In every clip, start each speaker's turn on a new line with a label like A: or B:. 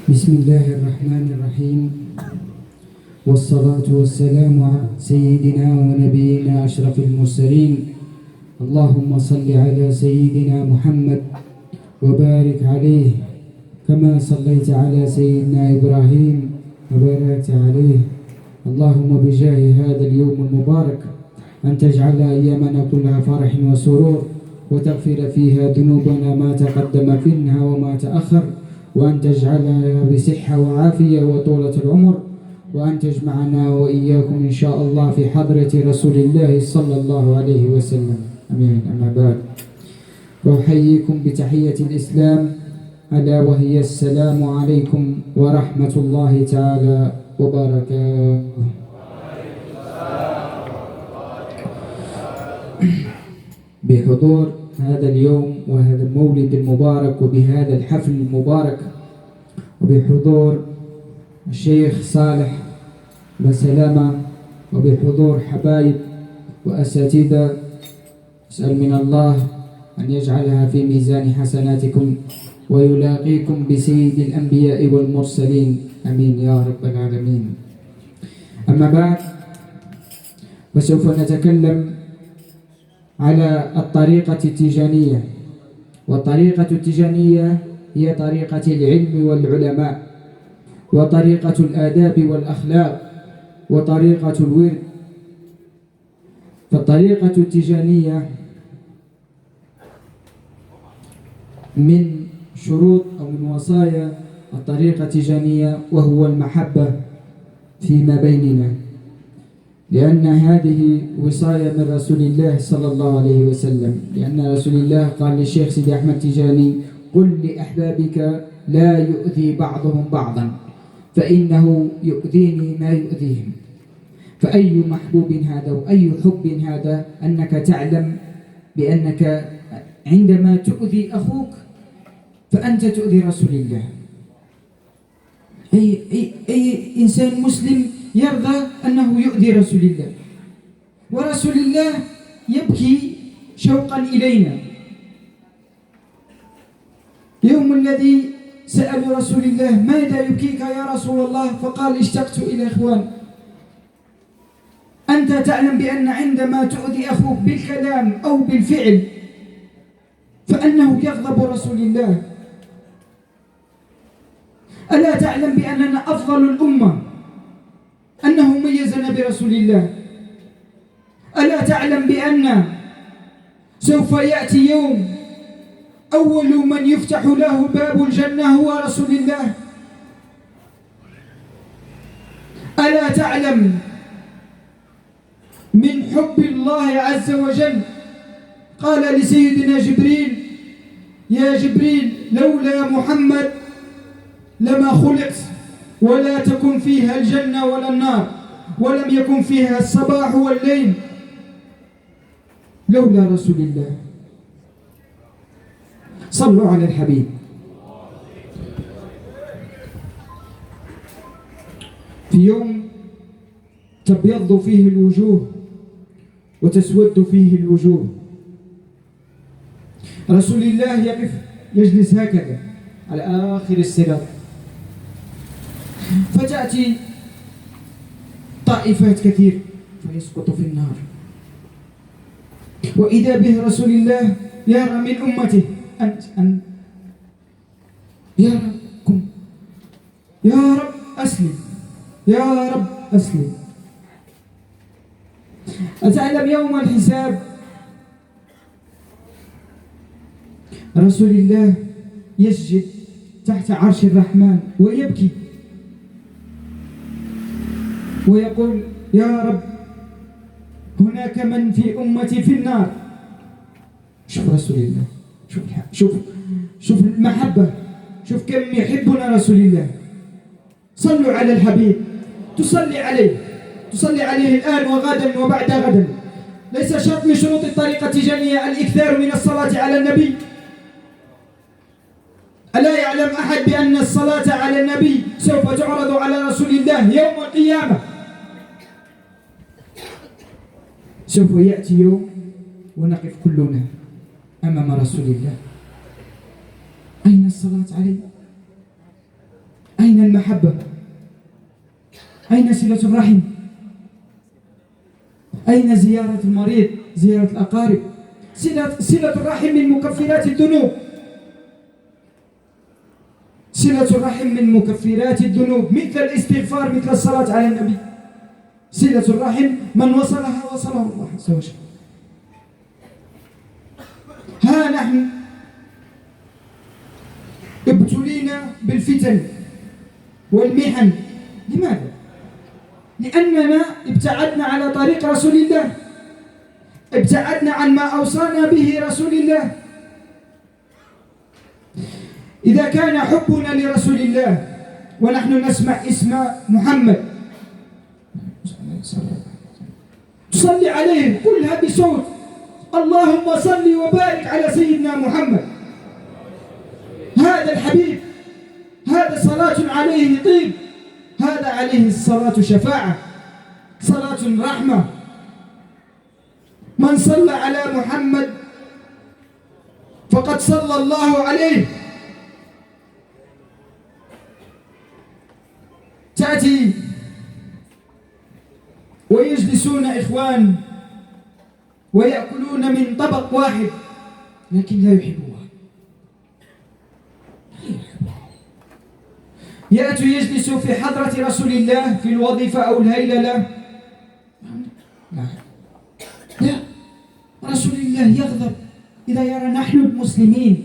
A: بسم الله الرحمن الرحيم، والصلاة والسلام على سيدنا ونبينا أشرف المرسلين. اللهم صل على سيدنا محمد وبارك عليه كما صليت على سيدنا إبراهيم وباركت عليه. اللهم بجاه هذا اليوم المبارك أن تجعل أيامنا كلها فرح وسرور، وتغفر فيها ذنوبنا ما تقدم منها وما تأخر، وأن تجعلنا بصحة وعافية وطولة العمر، وأن تجمعنا وإياكم إن شاء الله في حضرة رسول الله صلى الله عليه وسلم. أمين. أما بعد، أحييكم بتحية الإسلام ألا وهي السلام عليكم ورحمة الله تعالى وبركاته. بحضور هذا اليوم وهذا المولد المبارك وبهذا الحفل المبارك وبحضور الشيخ صالح بسلامة وبحضور حبايب وأساتذة، أسأل من الله أن يجعلها في ميزان حسناتكم ويلاقيكم بسيد الأنبياء والمرسلين. أمين يا رب العالمين. أما بعد، فسوف نتكلم على الطريقة التيجانية. والطريقة التيجانية هي طريقة العلم والعلماء، وطريقة الآداب والأخلاق، وطريقة الورد. فالطريقة التيجانية من شروط أو من وصايا الطريقة التيجانية وهو المحبة فيما بيننا، لأن هذه وصاية من رسول الله صلى الله عليه وسلم. لأن رسول الله قال للشيخ سيدي أحمد تيجاني: قل لأحبابك لا يؤذي بعضهم بعضا فإنه يؤذيني ما يؤذيهم. فأي محبوب هذا وأي حب هذا أنك تعلم بأنك عندما تؤذي أخوك فأنت تؤذي رسول الله. أي إنسان مسلم يرضى أنه يؤذي رسول الله، ورسول الله يبكي شوقا إلينا. يوم الذي سألوا رسول الله: ماذا يبكيك يا رسول الله؟ فقال: اشتقت إلى إخوان. أنت تعلم بأن عندما تؤذي أخوك بالكلام أو بالفعل فأنه يغضب رسول الله. ألا تعلم بأننا أفضل الأمة أنه ميزنا برسول الله؟ ألا تعلم بأن سوف يأتي يوم أول من يفتح له باب الجنة هو رسول الله؟ ألا تعلم من حب الله عز وجل قال لسيدنا جبريل: يا جبريل، لولا محمد لما خلقت، ولا تكن فيها الجنة ولا النار، ولم يكن فيها الصباح والليل لولا رسول الله. صلوا على الحبيب. في يوم تبيض فيه الوجوه وتسود فيه الوجوه، رسول الله يقف يجلس هكذا على آخر الصراط، فتأتي طائفات كثير فيسقط في النار، وإذا به رسول الله يرى من أمته: أنت يراكم، يا رب أسلم، يا رب أسلم. أتعلم يوم الحساب رسول الله يسجد تحت عرش الرحمن ويبكي ويقول: يا رب، هناك من في أمتي في النار. شوف رسول الله، شوف المحبة، شوف كم يحبنا رسول الله. صلوا على الحبيب. تصلي عليه الآن وغدا وبعد غدا. ليس شرط من شروط الطريقة التيجانية الإكثار من الصلاة على النبي. ألا يعلم أحد بأن الصلاة على النبي سوف تعرض على رسول الله يوم القيامة؟ سوف يأتي يوم ونقف كلنا أمام رسول الله. أين الصلاة عليه؟ أين المحبة؟ أين صلة الرحم؟ أين زيارة المريض؟ زيارة الأقارب؟ صلة الرحم من مكفرات الذنوب. صلة الرحم من مكفرات الذنوب، مثل الاستغفار، مثل الصلاة على النبي. صلة الرحم من وصلها وصله الله عز وجل. ها نحن ابتلينا بالفتن والمحن. لماذا؟ لأننا ابتعدنا على طريق رسول الله، ابتعدنا عن ما أوصانا به رسول الله. إذا كان حبنا لرسول الله ونحن نسمع اسم محمد تصلي عليه، قلها بصوت: اللهم صل وبارك على سيدنا محمد. هذا الحبيب، هذا صلاة عليه طيب، هذا عليه الصلاة شفاعة، صلاة رحمة. من صلى على محمد فقد صلى الله عليه. تأتي ويجلسون إخوان ويأكلون من طبق واحد، لكن لا يحبون. يأتوا يجلسوا في حضرة رسول الله في الوظيفة أو الهيللة، لا، رسول الله يغضب إذا يرى نحن المسلمين.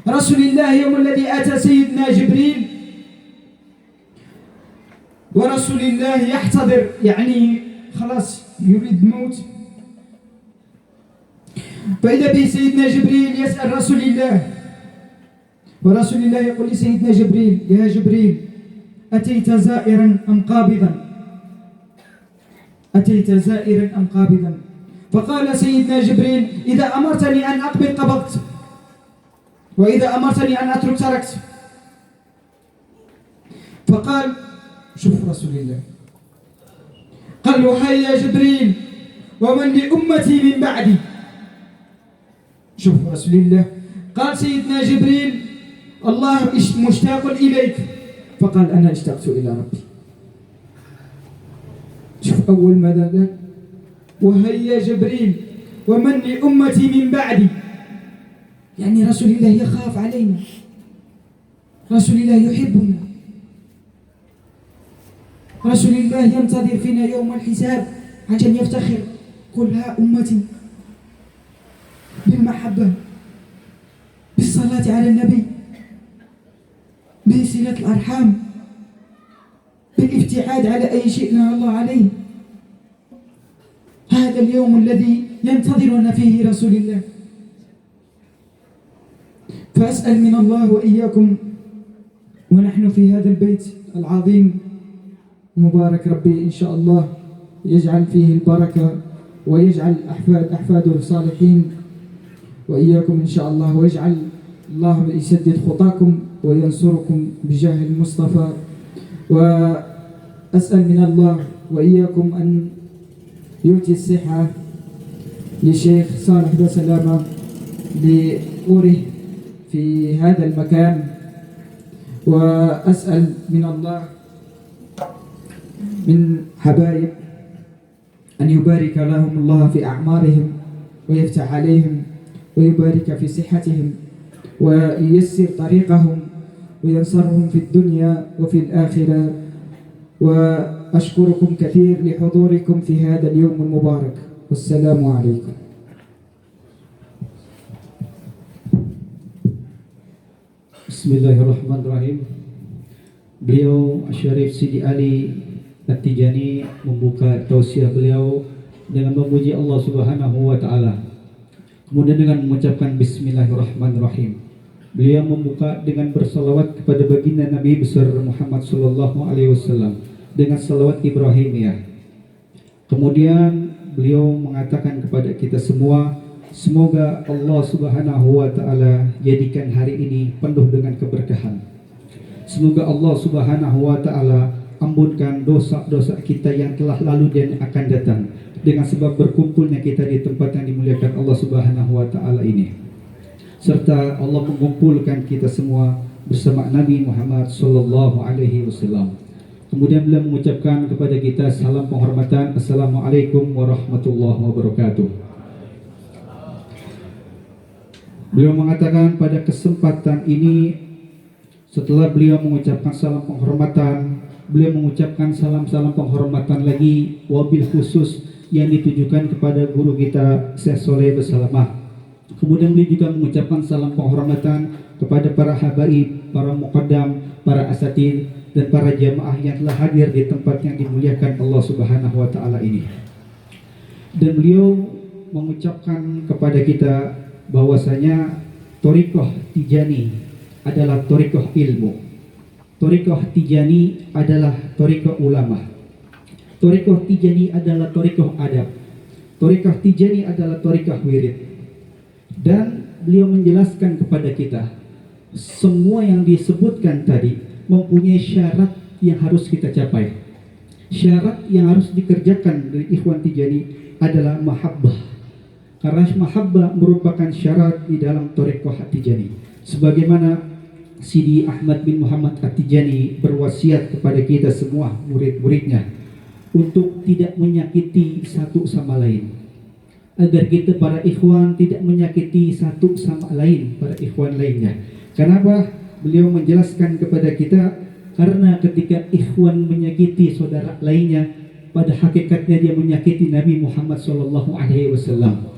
A: رسول الله يوم الذي أتى سيدنا جبريل ورسول الله يحتضر، يعني خلاص يريد موت، فإذا به سيدنا جبريل يسأل رسول الله، ورسول الله يقول لسيدنا جبريل: يا جبريل، أتيت زائرا أم قابضا؟ أتيت زائرا أم قابضا؟ فقال سيدنا جبريل: إذا أمرتني أن أقبل قبضت، وإذا أمرتني أن أترك تركت. فقال: شوف رسول الله، قال له: هيا جبريل، ومن لأمتي من بعدي؟ شوف رسول الله، قال سيدنا جبريل: الله مشتاق إليك. فقال: أنا اشتقت إلى ربي. شوف أول ماذا قال: وهيا جبريل، ومن لأمتي من بعدي؟ يعني رسول الله يخاف علينا، رسول الله يحبنا، رسول الله ينتظر فينا يوم الحساب عشان يفتخر: قل ها أمتي، بالمحبة، بالصلاة على النبي، بصلة الأرحام، بالابتعاد على أي شيء نهى الله عليه. هذا اليوم الذي ينتظرنا فيه رسول الله. فأسأل من الله وإياكم ونحن في هذا البيت العظيم مبارك، ربي إن شاء الله يجعل فيه البركة، ويجعل أحفاده صالحين، وإياكم إن شاء الله، ويجعل الله يسدد خطاكم وينصركم بجاه المصطفى. وأسأل من الله وإياكم أن يؤتي الصحة لشيخ صالح بن سلامة لأوره في هذا المكان. وأسأل من الله من حبايب أن يبارك لهم الله في أعمارهم، ويفتح عليهم، ويبارك في صحتهم، وييسر طريقهم، وينصرهم في الدنيا وفي الآخرة. وأشكركم كثير لحضوركم في هذا اليوم المبارك، والسلام عليكم.
B: Bismillahirrahmanirrahim. Beliau Syarif Sidi Ali At-Tijani membuka tausiah beliau dengan memuji Allah Subhanahu wa taala. Kemudian dengan mengucapkan bismillahirrahmanirrahim, beliau membuka dengan bersalawat kepada baginda Nabi besar Muhammad sallallahu alaihi wasallam dengan salawat Ibrahimiyah. Kemudian beliau mengatakan kepada kita semua, semoga Allah Subhanahu wa taala jadikan hari ini penuh dengan keberkahan. Semoga Allah Subhanahu wa taala ampunkan dosa-dosa kita yang telah lalu dan akan datang dengan sebab berkumpulnya kita di tempat yang dimuliakan Allah Subhanahu wa taala ini. Serta Allah mengumpulkan kita semua bersama Nabi Muhammad sallallahu alaihi wasallam. Kemudian beliau mengucapkan kepada kita salam penghormatan, Assalamualaikum warahmatullahi wabarakatuh. Beliau mengatakan pada kesempatan ini, setelah beliau mengucapkan salam penghormatan, beliau mengucapkan salam-salam penghormatan lagi wabil khusus yang ditujukan kepada guru kita Syekh Soleh Bersalamah. Kemudian beliau juga mengucapkan salam penghormatan kepada para habaib, para muqaddam, para asatid, dan para jamaah yang telah hadir di tempat yang dimuliakan Allah Subhanahu wa taala ini. Dan beliau mengucapkan kepada kita bahwasanya thariqah Tijani adalah thariqah ilmu. Thariqah Tijani adalah thariqah ulama. Thariqah Tijani adalah thariqah adab. Thariqah Tijani adalah thariqah wirid. Dan beliau menjelaskan kepada kita semua yang disebutkan tadi mempunyai syarat yang harus kita capai. Syarat yang harus dikerjakan dari Ikhwan Tijani adalah mahabbah. Karena mahabbah merupakan syarat di dalam thariqah Tijani. Sebagaimana Sidi Ahmad bin Muhammad At-Tijani berwasiat kepada kita semua murid-muridnya untuk tidak menyakiti satu sama lain, agar kita para ikhwan tidak menyakiti satu sama lain para ikhwan lainnya. Kenapa? Beliau menjelaskan kepada kita karena ketika ikhwan menyakiti saudara lainnya, pada hakikatnya dia menyakiti Nabi Muhammad SAW.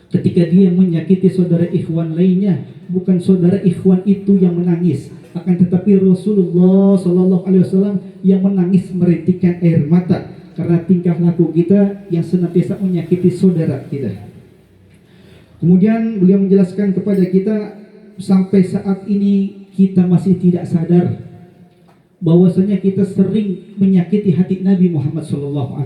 B: Ketika dia menyakiti saudara ikhwan lainnya, bukan saudara ikhwan itu yang menangis, akan tetapi Rasulullah SAW yang menangis merintikkan air mata karena tingkah laku kita yang senantiasa menyakiti saudara kita. Kemudian beliau menjelaskan kepada kita sampai saat ini kita masih tidak sadar bahwasanya kita sering menyakiti hati Nabi Muhammad SAW.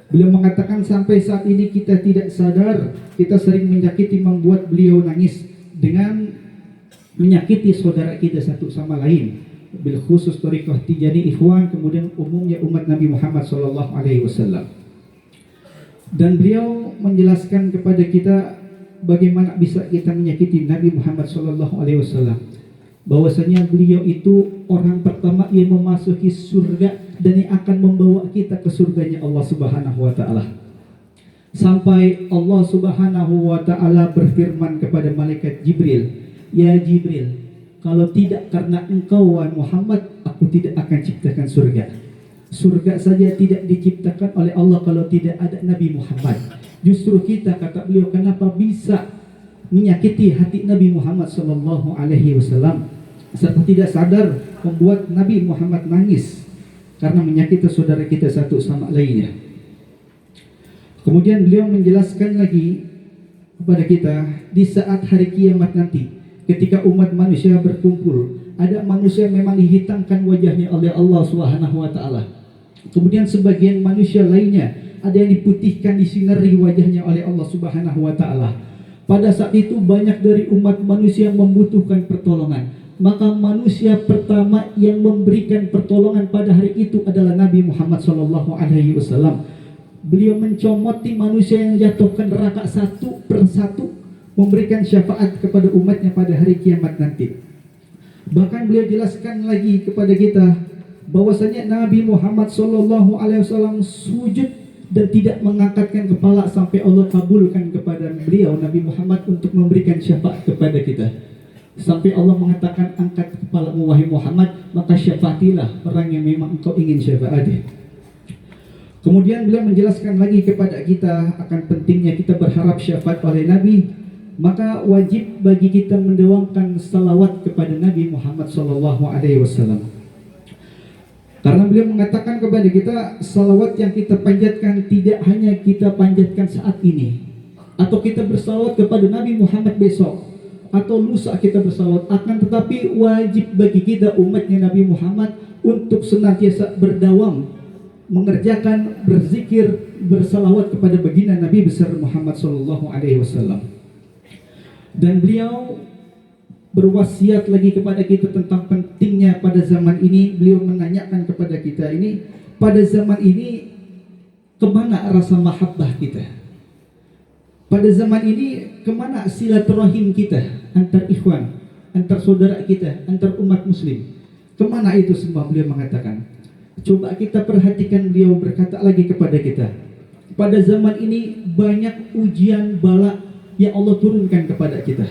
B: Beliau mengatakan sampai saat ini kita tidak sadar kita sering menyakiti, membuat beliau nangis dengan menyakiti saudara kita satu sama lain. Bil khusus thariqah Tijani ikhwan, kemudian umumnya umat Nabi Muhammad SAW. Dan beliau menjelaskan kepada kita bagaimana bisa kita menyakiti Nabi Muhammad SAW, bahwasanya beliau itu orang pertama yang memasuki surga dan yang akan membawa kita ke surganya Allah Subhanahu wa taala. Sampai Allah Subhanahu wa taala berfirman kepada malaikat Jibril, "Ya Jibril, kalau tidak karena engkau wahai Muhammad, aku tidak akan ciptakan surga. Surga saja tidak diciptakan oleh Allah kalau tidak ada Nabi Muhammad." Justru kita, kata beliau, kenapa bisa menyakiti hati Nabi Muhammad SAW serta tidak sadar membuat Nabi Muhammad nangis karena menyakiti saudara kita satu sama lainnya. Kemudian beliau menjelaskan lagi kepada kita di saat hari kiamat nanti, ketika umat manusia berkumpul, ada manusia yang memang dihitamkan wajahnya oleh Allah Subhanahu wa taala. Kemudian sebagian manusia lainnya ada yang diputihkan, disinari wajahnya oleh Allah Subhanahu wa taala. Pada saat itu banyak dari umat manusia yang membutuhkan pertolongan. Maka manusia pertama yang memberikan pertolongan pada hari itu adalah Nabi Muhammad SAW. Beliau mencomoti manusia yang jatuh ke neraka satu persatu, memberikan syafaat kepada umatnya pada hari kiamat nanti. Bahkan beliau jelaskan lagi kepada kita bahwasanya Nabi Muhammad SAW sujud dan tidak mengangkatkan kepala sampai Allah kabulkan kepada beliau Nabi Muhammad untuk memberikan syafaat kepada kita. Sampai Allah mengatakan, angkat kepalamu wahai Muhammad, maka syafaatilah orang yang memang engkau ingin syafaati. Kemudian beliau menjelaskan lagi kepada kita akan pentingnya kita berharap syafaat oleh Nabi. Maka wajib bagi kita mendoakan salawat kepada Nabi Muhammad SAW. Karena beliau mengatakan kepada kita, salawat yang kita panjatkan tidak hanya kita panjatkan saat ini, atau kita bersalawat kepada Nabi Muhammad besok, atau lusa kita bersalawat, akan tetapi wajib bagi kita umatnya Nabi Muhammad untuk senantiasa berdawam mengerjakan, berzikir, bersalawat kepada baginda Nabi besar Muhammad SAW. Dan beliau berwasiat lagi kepada kita tentang pentingnya pada zaman ini. Beliau menanyakan kepada kita ini, pada zaman ini kemana rasa mahabbah kita? Pada zaman ini kemana silaturahim kita antar ikhwan? antar saudara kita, antar umat muslim. Kemana itu semua beliau mengatakan? Coba kita perhatikan, beliau berkata lagi kepada kita, pada zaman ini banyak ujian bala yang Allah turunkan kepada kita.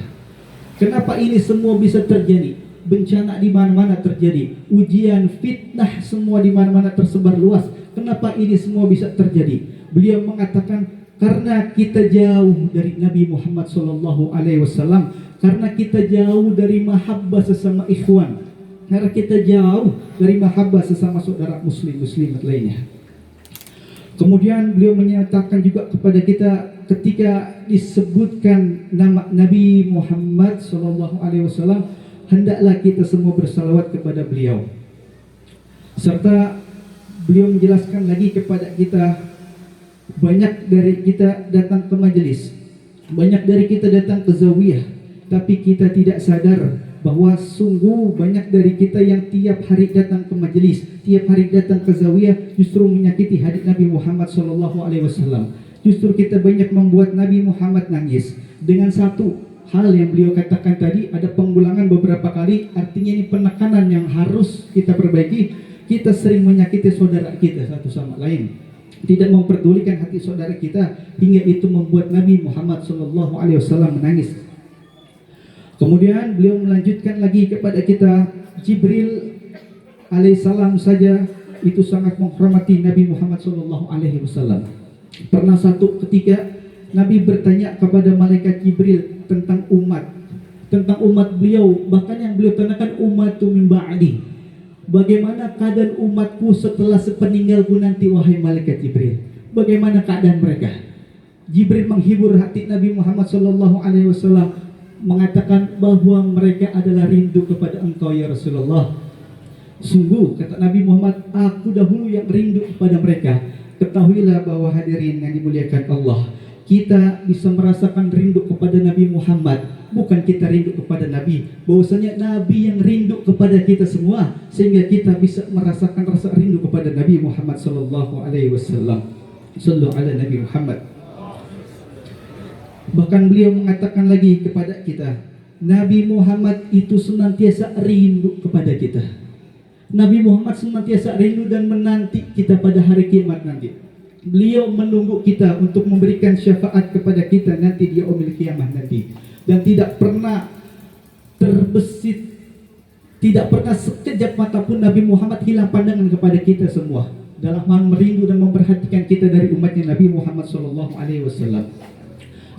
B: Kenapa ini semua bisa terjadi? Bencana di mana-mana terjadi, ujian, fitnah semua di mana-mana tersebar luas. Kenapa ini semua bisa terjadi? Beliau mengatakan karena kita jauh dari Nabi Muhammad SAW, karena kita jauh dari mahabbah sesama ikhwan, karena kita jauh dari mahabbah sesama saudara muslimat lainnya. Kemudian beliau menyatakan juga kepada kita ketika disebutkan nama Nabi Muhammad SAW, hendaklah kita semua bersalawat kepada beliau. Serta beliau menjelaskan lagi kepada kita, banyak dari kita datang ke majelis, banyak dari kita datang ke zawiyah, tapi kita tidak sadar bahwa sungguh banyak dari kita yang tiap hari datang ke majelis, tiap hari datang ke zawiyah, justru menyakiti hadis Nabi Muhammad SAW. Justru kita banyak membuat Nabi Muhammad nangis. Dengan satu hal yang beliau katakan tadi, ada pengulangan beberapa kali, artinya ini penekanan yang harus kita perbaiki. Kita sering menyakiti saudara kita satu sama lain, tidak memperdulikan hati saudara kita, hingga itu membuat Nabi Muhammad SAW menangis. Kemudian beliau melanjutkan lagi kepada kita, Jibril alaihissalam saja itu sangat menghormati Nabi Muhammad SAW. Pernah satu ketika Nabi bertanya kepada malaikat Jibril tentang umat beliau, bahkan yang beliau tanyakan ummatu min ba'di. Bagaimana keadaan umatku setelah sepeninggalku nanti, wahai malaikat Jibril? Bagaimana keadaan mereka? Jibril menghibur hati Nabi Muhammad SAW, mengatakan bahwa mereka adalah rindu kepada engkau ya Rasulullah. Sungguh, kata Nabi Muhammad, aku dahulu yang rindu kepada mereka. Ketahuilah bahwa hadirin yang dimuliakan Allah, kita bisa merasakan rindu kepada Nabi Muhammad, bukan kita rindu kepada Nabi. Bahwasanya Nabi yang rindu kepada kita semua, sehingga kita bisa merasakan rasa rindu kepada Nabi Muhammad SAW. Sallu ala Nabi Muhammad. Bahkan beliau mengatakan lagi kepada kita, Nabi Muhammad itu senantiasa rindu kepada kita. Nabi Muhammad senantiasa rindu dan menanti kita pada hari kiamat nanti. Beliau menunggu kita untuk memberikan syafaat kepada kita nanti di yaumil kiamah nanti. Dan tidak pernah terbesit, tidak pernah sekejap mata pun Nabi Muhammad hilang pandangan kepada kita semua, dalam hal merindu dan memperhatikan kita dari umatnya Nabi Muhammad SAW.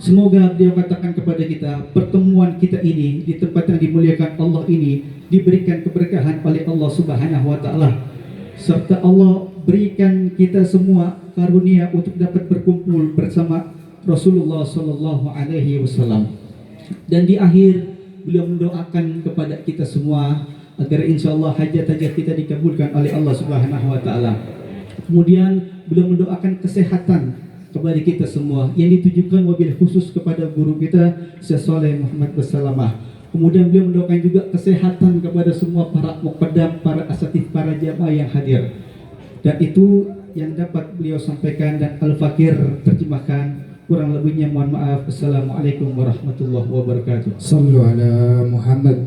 B: Semoga beliau katakan kepada kita, pertemuan kita ini di tempat yang dimuliakan Allah ini diberikan keberkahan oleh Allah Subhanahu wa taala, serta Allah berikan kita semua karunia untuk dapat berkumpul bersama Rasulullah sallallahu alaihi wasallam. Dan di akhir beliau mendoakan kepada kita semua agar insyaallah hajat-hajat kita dikabulkan oleh Allah Subhanahu wa taala. Kemudian beliau mendoakan kesehatan kepada kita semua yang ditujukan wabil khusus kepada guru kita Syekh Saleh Muhammad Bersalamah. Kemudian beliau mendoakan juga kesehatan kepada semua para muqaddam, para asatidz, para jamaah yang hadir. Dan itu yang dapat beliau sampaikan dan Al-Fakir terjemahkan. Kurang lebihnya mohon maaf. Assalamualaikum warahmatullahi wabarakatuh.
A: Sallu ala Muhammad.